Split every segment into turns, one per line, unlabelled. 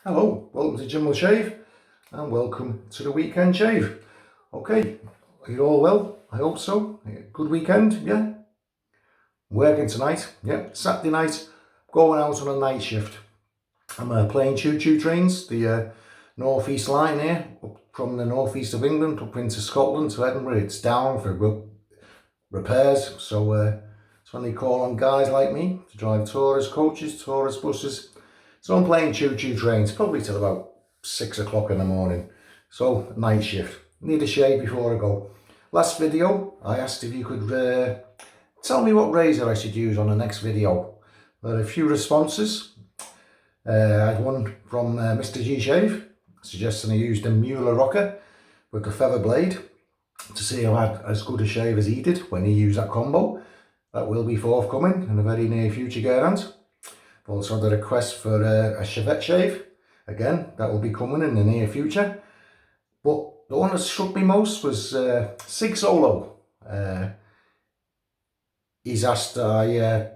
Hello, welcome to Jim Will Shave and welcome to the weekend shave. Okay, are you all well? I hope so. Good weekend, yeah? Working tonight, yeah. Saturday night, going out on a night shift. I'm playing choo-choo trains, the North East line here, up from the North East of England up into Scotland to Edinburgh. It's down for repairs, so it's when they call on guys like me to drive tourist coaches, tourist buses. So I'm playing choo-choo trains, probably till about 6 o'clock in the morning. So, night shift. Need a shave before I go. Last video, I asked if you could tell me what razor I should use on the next video. There are a few responses. I had one from Mr. G Shave, suggesting I used a Mueller rocker with the feather blade to see if I had as good a shave as he did when he used that combo. That will be forthcoming in the very near future, Gerant. Also had a request for a Chevette shave. Again, that will be coming in the near future. But the one that struck me most was Sig Solo. He's asked I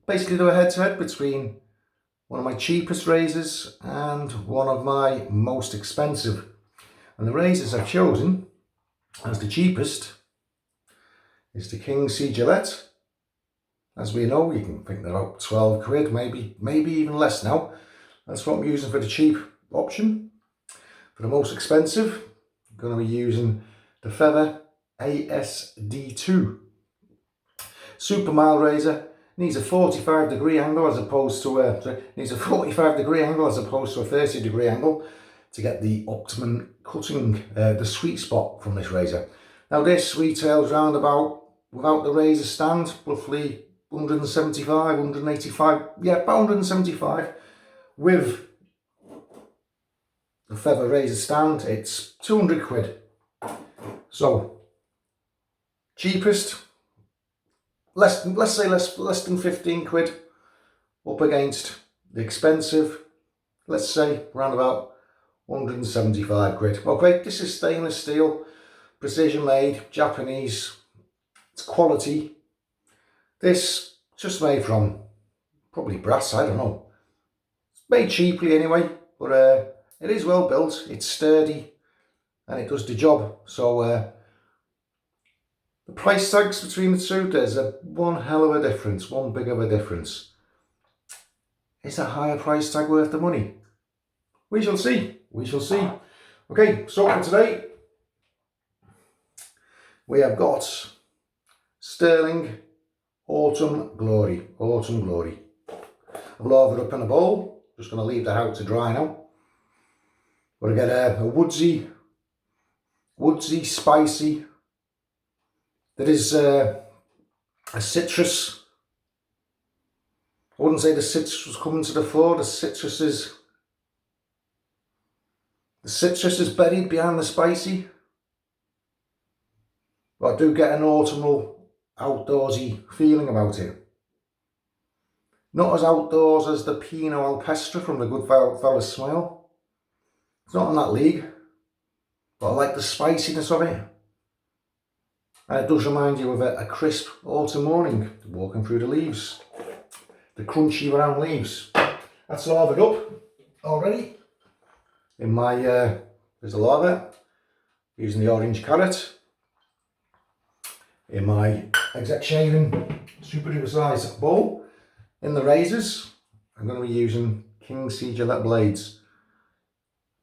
basically do a head-to-head between one of my cheapest razors and one of my most expensive. And the razors I've chosen as the cheapest is the King C Gillette. As we know, you can think they're about 12 quid, maybe even less now. That's what I'm using for the cheap option. For the most expensive, I'm going to be using the Feather ASD2. Super mild razor. Needs a 45-degree angle as opposed to a 45-degree angle as opposed to a 30-degree angle to get the optimum cutting, the sweet spot from this razor. Now this retails round about, without the razor stand, roughly 175, 185, yeah, about 175. With the feather razor stand, it's 200 quid. So, cheapest, let's say less than 15 quid, up against the expensive, let's say around about 175 quid. Okay, this is stainless steel, precision made, Japanese, it's quality. This just made from probably brass, I don't know. It's made cheaply anyway, but it is well built, it's sturdy, and it does the job. So the price tags between the two, there's one hell of a difference, one big of a difference. Is a higher price tag worth the money? We shall see, we shall see. Okay, so for today, we have got Stirling Autumn Glory. I've lathered up in a bowl, just going to leave that out to dry now. We're going to get a woodsy, spicy. There is a citrus. I wouldn't say the citrus was coming to the fore. The citrus is buried behind the spicy. But I do get an autumnal, outdoorsy feeling about it. Not as outdoors as the Pinot Alpestre from the Goodfellas Smile. It's not in that league, but I like the spiciness of it. And it does remind you of a crisp autumn morning, walking through the leaves. The crunchy brown leaves. That's lathered up already. In my, there's a lather, using the orange carrot. In my exact shaving super duper size bowl. In the razors, I'm going to be using King C Gillette blades.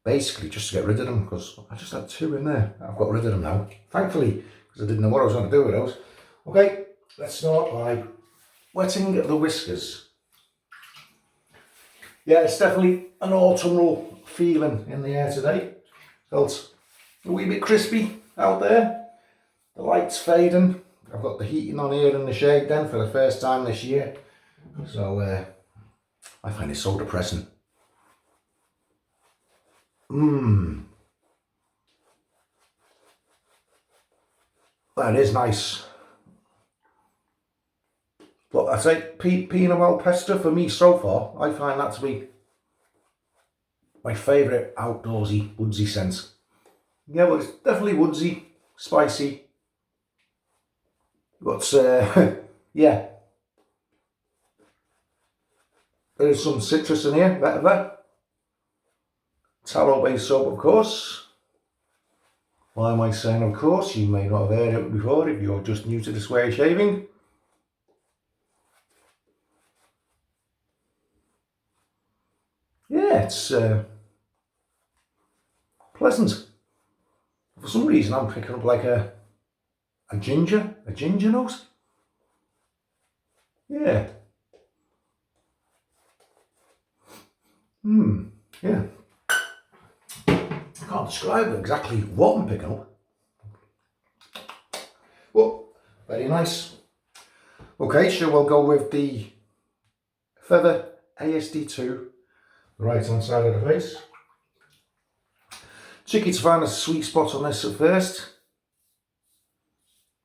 Basically just to get rid of them, because I just had two in there. I've got rid of them now, thankfully, because I didn't know what I was going to do with those. Okay, let's start by wetting the whiskers. Yeah, it's definitely an autumnal feeling in the air today. Felt a wee bit crispy out there. The light's fading. I've got the heating on here in the shade then for the first time this year. So I find it so depressing. That is nice. But I say Pinot Alpestre for me so far, I find that to be my favourite outdoorsy, woodsy scent. Yeah, well, it's definitely woodsy, spicy. But yeah, there is some citrus in here, vetiver. Tallow-based soap, of course. Why am I saying of course? You may not have heard it before if you're just new to this way of shaving. Yeah, it's pleasant. For some reason I'm picking up like a ginger note. Yeah. Yeah. I can't describe exactly what I'm picking up. Well, very nice. Okay, so we'll go with the Feather ASD2, the right hand side of the face. Tricky to find a sweet spot on this at first.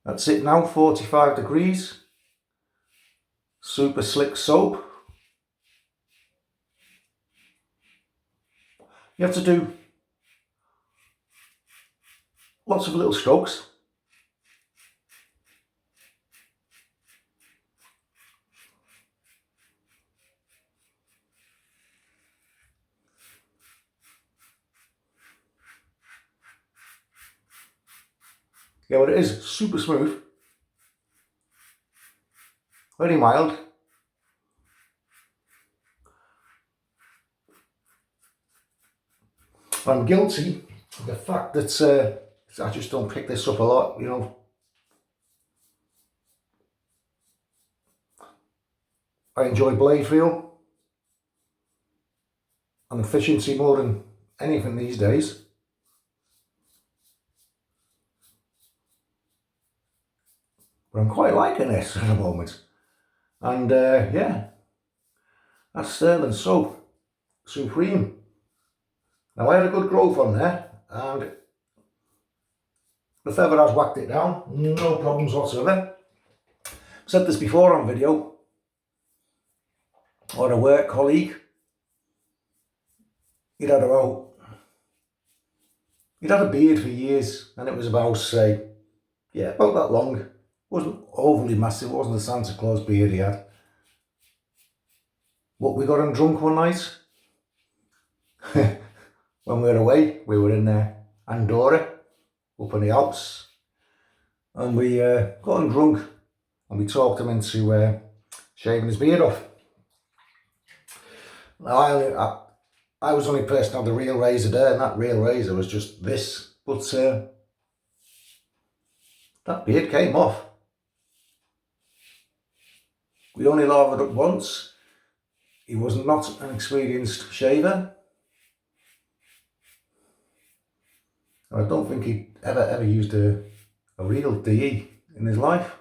That's it now, 45 degrees. Super slick soap. You have to do lots of little strokes. Yeah, but it is super smooth. Very mild. I'm guilty of the fact that I just don't pick this up a lot, you know. I enjoy blade feel and efficiency more than anything these days. But I'm quite liking this at the moment. And yeah, that's Stirling soap, supreme. Now I had a good growth on there and the Feather has whacked it down, no problems whatsoever. I've said this before on video, or a work colleague, he'd had a beard for years and it was about, say, yeah, about that long. It wasn't overly massive, it wasn't a Santa Claus beard he had. But we got him drunk one night. When we were away, we were in Andorra, up in the Alps. And we got him drunk and we talked him into shaving his beard off. Now, I was the only person who had the real razor there, and that real razor was just this. But that beard came off. We only lathered up once. He was not an experienced shaver. I don't think he ever used a real DE in his life.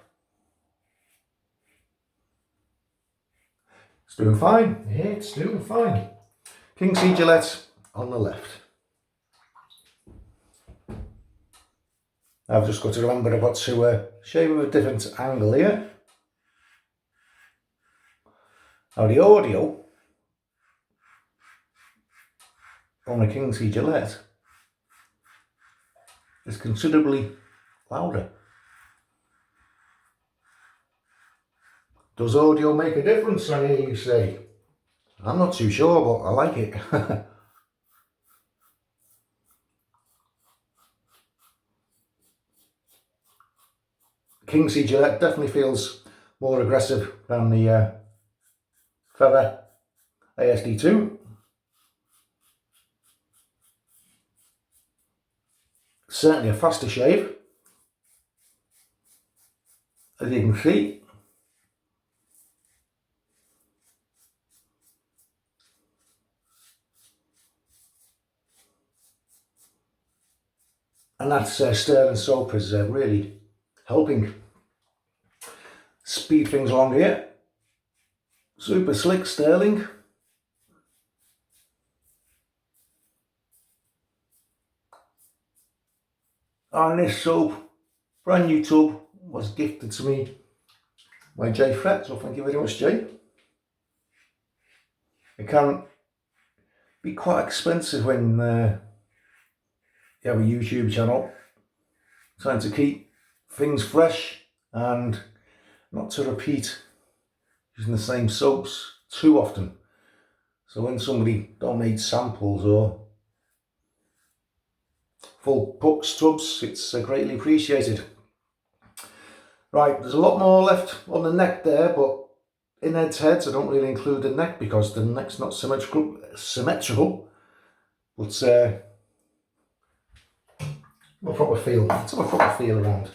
It's doing fine. Yeah, it's doing fine. King C Gillette on the left. I've just got to remember I've got to shave with a different angle here. Now the audio on the King C Gillette is considerably louder. Does audio make a difference, I hear you say? I'm not too sure, but I like it. King C Gillette definitely feels more aggressive than the Feather ASD2. Certainly a faster shave, as you can see. And that Stirling soap is really helping speed things along here. Super slick Stirling. And this soap, brand new tub, was gifted to me by Jay Fret, so thank you very much, Jay. It can be quite expensive when you have a YouTube channel, trying to keep things fresh and not to repeat using the same soaps too often. So when somebody donates samples or full pucks, tubs, it's greatly appreciated. Right, there's a lot more left on the neck there, but in heads I don't really include the neck because the neck's not symmetrical, but a proper feel. Let's have a proper feel around.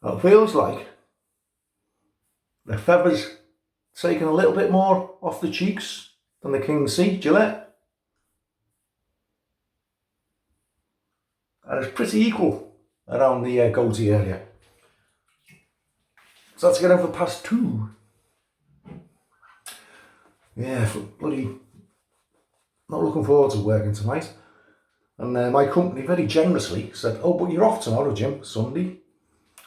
It feels like the feathers taken a little bit more off the cheeks than the King C Gillette, and it's pretty equal around the goatee area. So let's get in for pass 2. Yeah, bloody not looking forward to working tonight. And my company very generously said, oh, but you're off tomorrow, Jim, Sunday.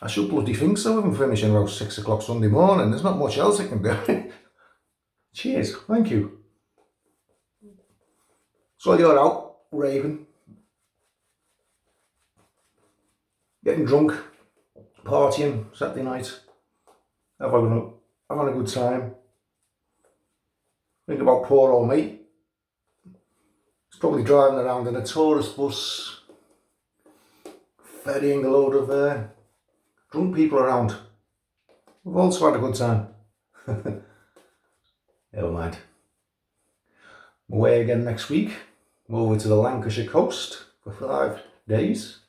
I should bloody think so if I'm finishing around 6 o'clock Sunday morning. There's not much else I can do. Cheers, thank you. So you're out, raving, getting drunk, partying Saturday night, having a good time. Think about poor old mate. He's probably driving around in a tourist bus, ferrying a load of drunk people around. We've also had a good time. Never mind. I'm away again next week. I'm over to the Lancashire coast for 5 days.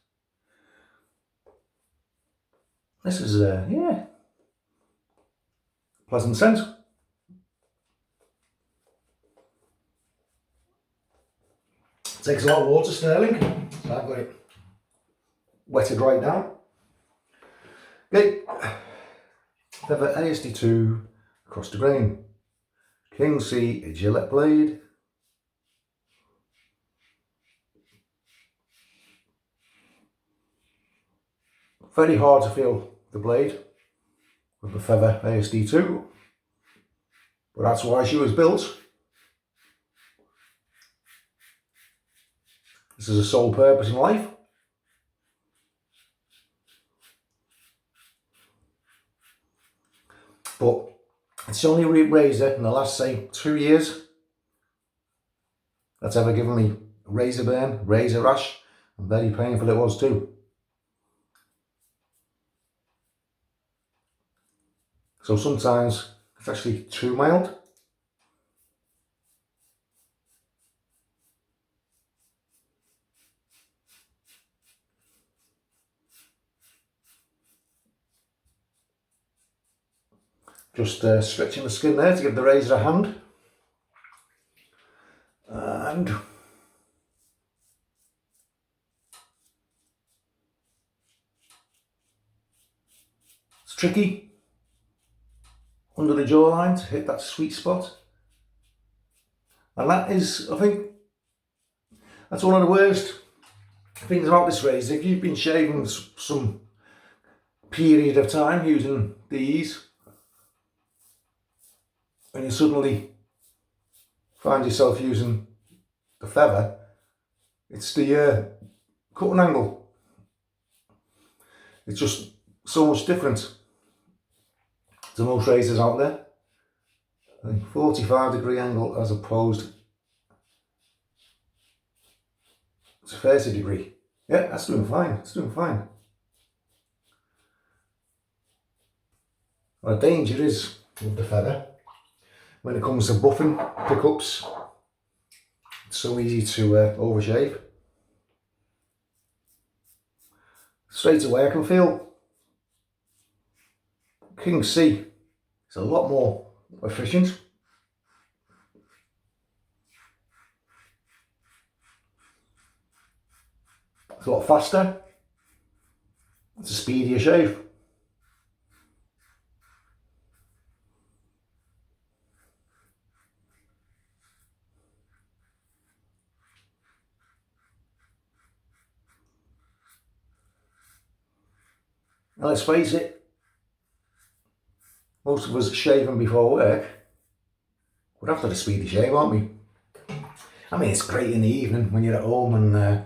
This is, yeah, pleasant scent. Takes a lot of water, Stirling, so I've got it wetted right down. Okay, Feather ASD2 across the grain. King C a Gillette blade. Very hard to feel the blade with the Feather ASD2, but that's why she was built. This is a sole purpose in life. But it's the only razor in the last, say, 2 years that's ever given me razor burn, razor rash, and very painful it was too. So sometimes it's actually too mild. Just stretching the skin there to give the razor a hand. And it's tricky under the jawline to hit that sweet spot. And that is, I think, that's one of the worst things about this razor. If you've been shaving some period of time using these, and you suddenly find yourself using the Feather, it's the cutting angle. It's just so much different to most razors out there. I think 45-degree angle as opposed to 30-degree. Yeah, that's doing fine. It's doing fine. The danger is with the Feather, when it comes to buffing pickups, it's so easy to overshave. Straight away I can feel King C is a lot more efficient. It's a lot faster. It's a speedier shave. Now let's face it, most of us shaving before work would have to have a speedy shave, aren't we? I mean, it's great in the evening when you're at home and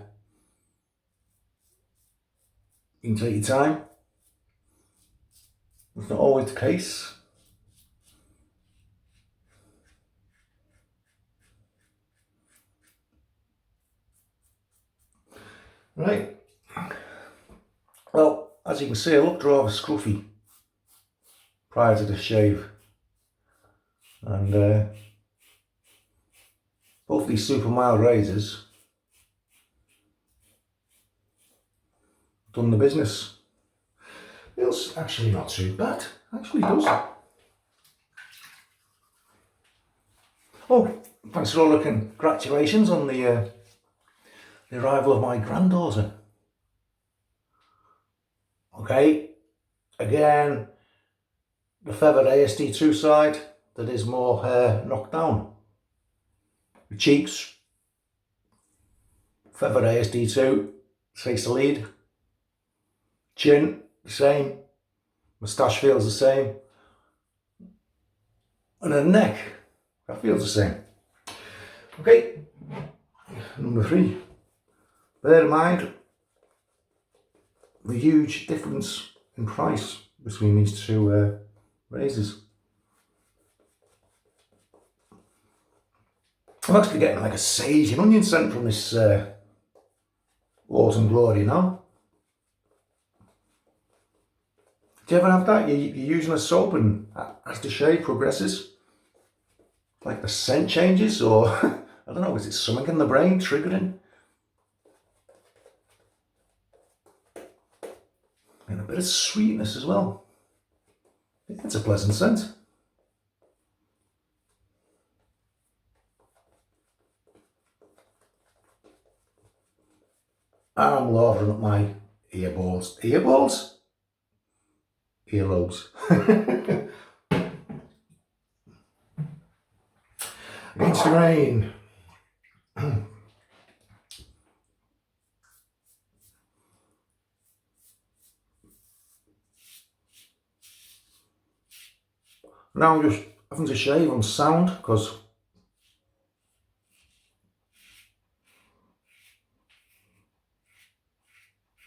you can take your time. It's not always the case. Right. Well, as you can see, I looked rather scruffy prior to the shave, and both these super mild razors done the business. Feels actually not too bad. Actually does. Oh, thanks for all the congratulations on the arrival of my granddaughter. Okay, again, the feathered ASD2 side that is more hair knocked down. The cheeks, feathered ASD2 takes the lead. Chin, the same. Moustache feels the same. And the neck, that feels the same. Okay, number 3. Bear in mind the huge difference in price between these two razors. I'm actually getting like a sage and onion scent from this Autumn Glory now. Do you ever have that? You're using a soap and as the shave progresses, like the scent changes, or I don't know, is it something in the brain triggering? And a bit of sweetness as well. I think it's a pleasant scent. I'm lathering up my earballs. Earballs? Earlobes. Against the rain. Now I'm just having to shave on sound because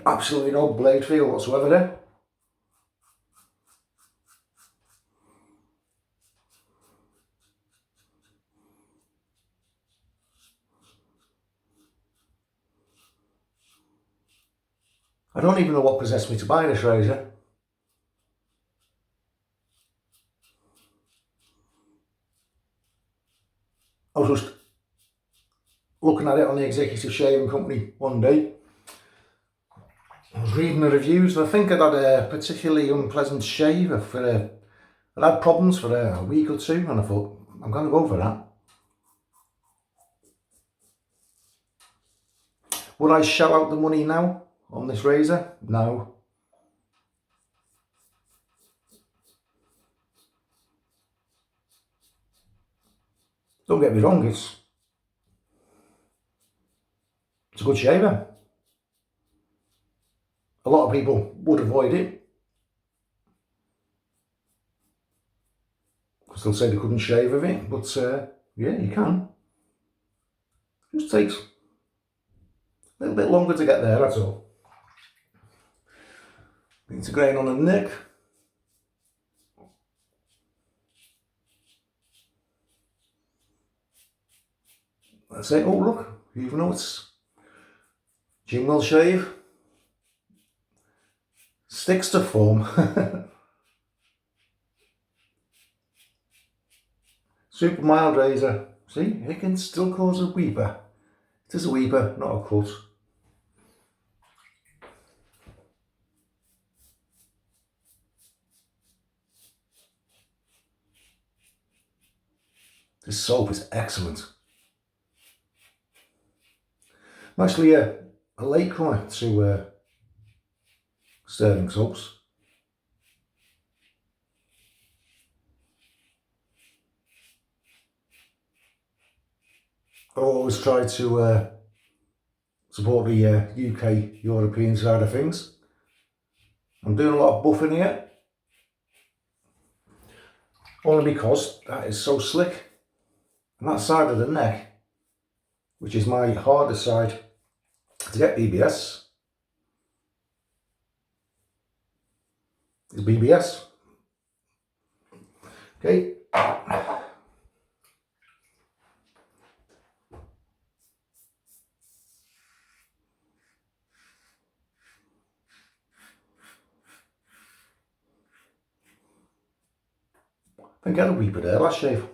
absolutely no blade feel whatsoever there. I don't even know what possessed me to buy this razor. I was just looking at it on the executive shaving company one day. I was reading the reviews and I think I'd had a particularly unpleasant shave for I'd had problems for a week or 2 and I thought, I'm going to go for that. Would I shell out the money now on this razor? No. Don't get me wrong, it's a good shaver. A lot of people would avoid it because they'll say they couldn't shave with it, but yeah, you can. It just takes a little bit longer to get there, that's all. It's a grain on the neck. That's it. Oh look, even though it's Jim will shave, sticks to form. Super mild razor. See, it can still cause a weeper. It is a weeper, not a cut. This soap is excellent. I'm actually a latecomer to Stirling soaps. I always try to support the UK European side of things. I'm doing a lot of buffing here, only because that is so slick. And that side of the neck, which is my hardest side to get BBS, is BBS. Okay. and get a wee bit of hair lash shave.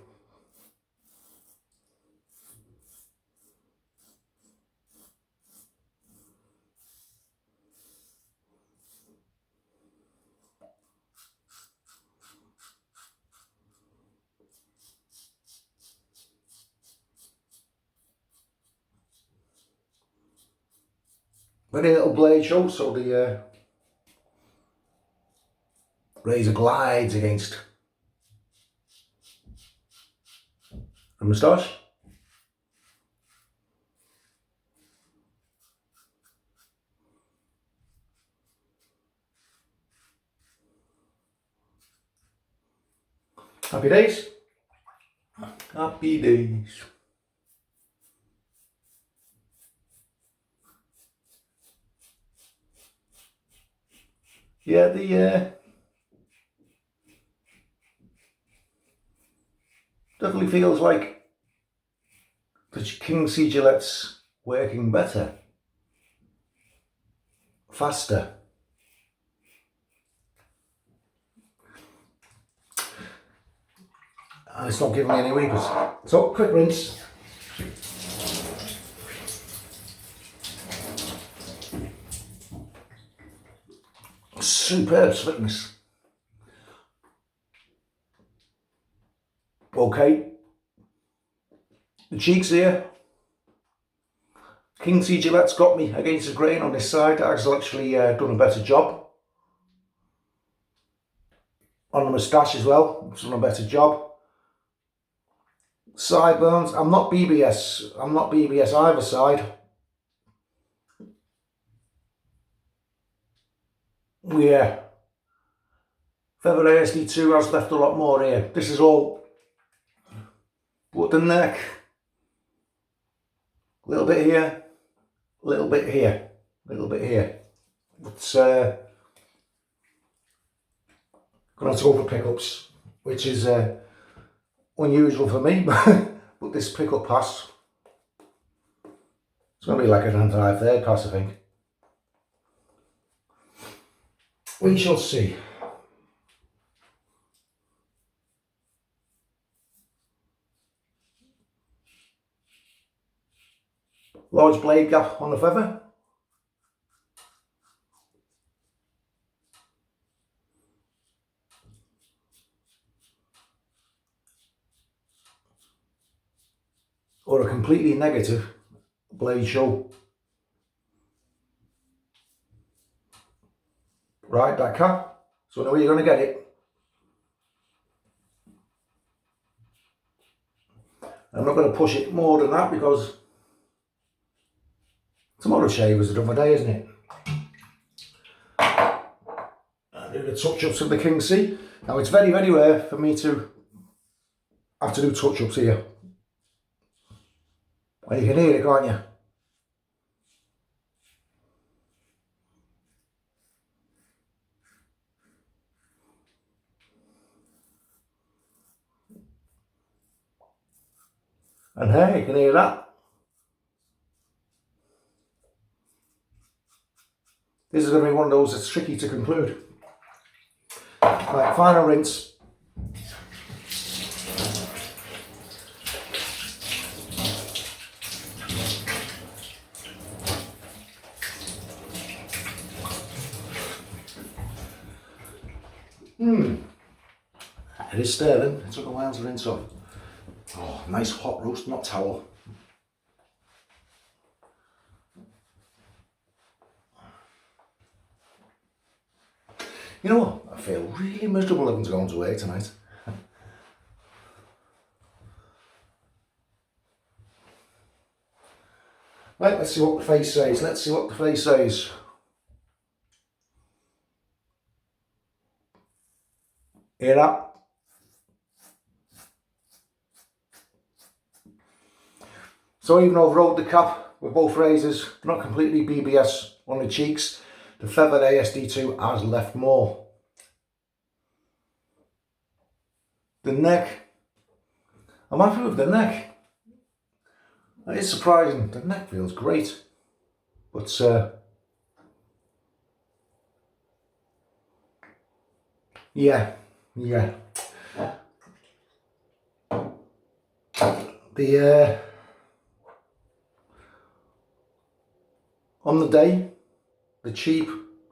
Very little blade show, so the razor glides against the moustache. Happy days. Happy days. Yeah, the definitely feels like the King C Gillette's working better, faster. And it's not giving me any weepers. So, quick rinse. Superb slickness. Okay. The cheeks here. King C Gillette's got me against the grain on this side. I've actually done a better job. On the moustache as well, it's done a better job. Sideburns, I'm not BBS either side. Yeah. Feather ASD2 has left a lot more here. This is all, but the neck, a little bit here, a little bit here, a little bit here. But gonna have to go for pickups, which is unusual for me, but this pickup pass, it's gonna be like an anti-third pass, I think. We shall see. Large blade gap on the feather. Or a completely negative blade show. Right, that cap. So now you're going to get it. I'm not going to push it more than that because tomorrow shavers are done for day, isn't it? And do the touch-ups of the King C. Now it's very, very rare for me to have to do touch-ups here. Well, you can hear it, can't you? And hey, you can hear that. This is going to be one of those that's tricky to conclude. Right, final rinse. It is Stirling. It took a while to rinse off. Oh, nice hot roast, not towel. You know what? I feel really miserable having to go to work tonight. Right, let's see what the face says. Let's see what the face says. Hear that? So even though I've rolled the cap with both razors, not completely BBS on the cheeks, the feathered ASD2 has left more. The neck, I'm happy with the neck. That is surprising, the neck feels great. But yeah. The on the day, the cheap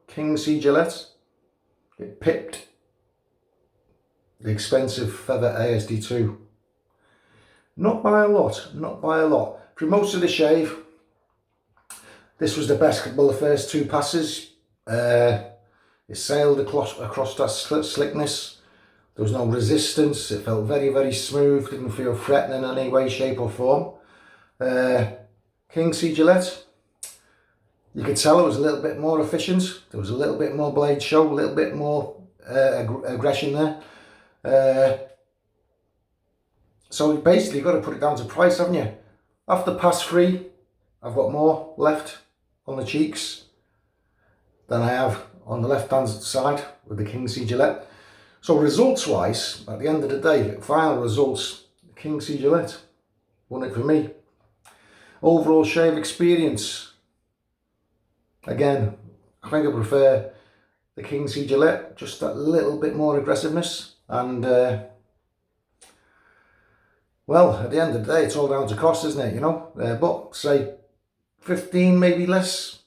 King C Gillette, it pipped the expensive Feather ASD2. Not by a lot, not by a lot. For most of the shave, this was the best. Well, the first two passes, it sailed across that slickness. There was no resistance. It felt very, very smooth. Didn't feel threatening in any way, shape or form. King C Gillette, you could tell it was a little bit more efficient. There was a little bit more blade show, a little bit more aggression there. So basically you've got to put it down to price, haven't you? After pass 3, I've got more left on the cheeks than I have on the left hand side with the King C Gillette. So results wise, at the end of the day, final results, King C Gillette won it for me. Overall shave experience, again, I think I prefer the King C Gillette, just that little bit more aggressiveness. And well, at the end of the day, it's all down to cost, isn't it, you know? But say 15 maybe less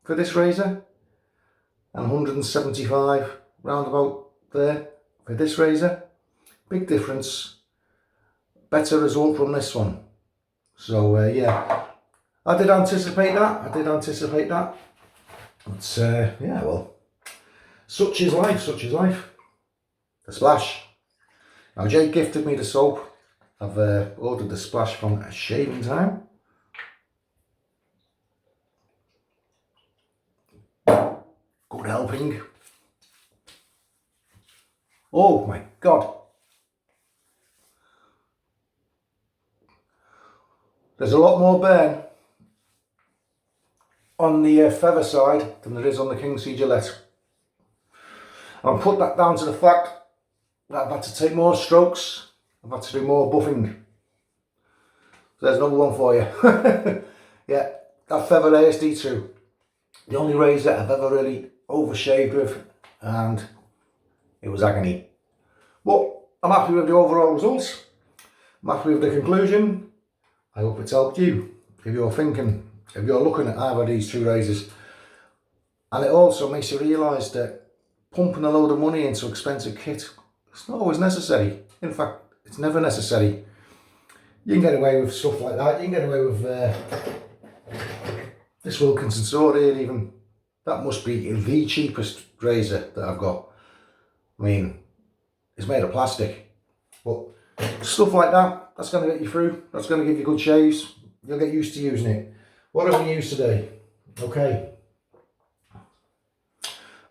for this razor, and 175 round about there for this razor. Big difference, better result from this one. So yeah, I did anticipate that, but yeah, well, such is life, such is life. The Splash. Now Jake gifted me the soap. I've ordered the Splash from Shaving Time. Good helping. Oh my God. There's a lot more burn on the Feather side than there is on the King C Gillette. I'll put that down to the fact that I've had to take more strokes. I've had to do more buffing. So there's another one for you. Yeah, that Feather ASD2. The only razor I've ever really overshaved with, and it was agony. But I'm happy with the overall results. I'm happy with the conclusion. I hope it's helped you if you're thinking, if you're looking at either of these two razors. And it also makes you realise that pumping a load of money into expensive kit, it's not always necessary. In fact, it's never necessary. You can get away with stuff like that. You can get away with this Wilkinson sword here even. That must be the cheapest razor that I've got. I mean, it's made of plastic. But stuff like that, that's going to get you through. That's going to give you good shaves. You'll get used to using it. What have we used today? Okay.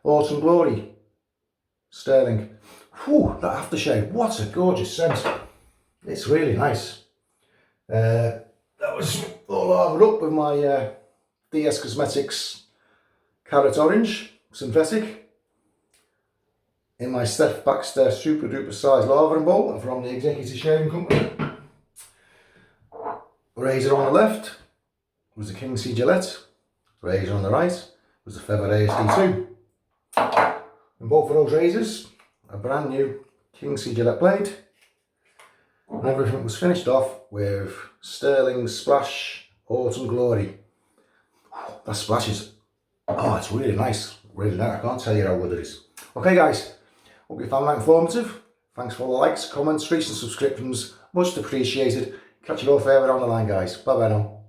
Autumn Glory. Stirling. Whew, that aftershave. What a gorgeous scent. It's really nice. That was all lathered up with my DS Cosmetics Carrot Orange Synthetic in my Steph Baxter Super Duper Size Lavering Bowl from the Executive Shaving Company. Razor on the left was the King C Gillette. Razor on the right was the Feather ASD2. And both of those razors, a brand new King C Gillette blade. And everything was finished off with Stirling Splash Autumn Glory. That splash is, oh, it's really nice. Really nice. I can't tell you how good it is. Okay guys, hope you found that informative. Thanks for all the likes, comments, recent subscriptions. Much appreciated. Catch you all further down the line guys. Bye bye now.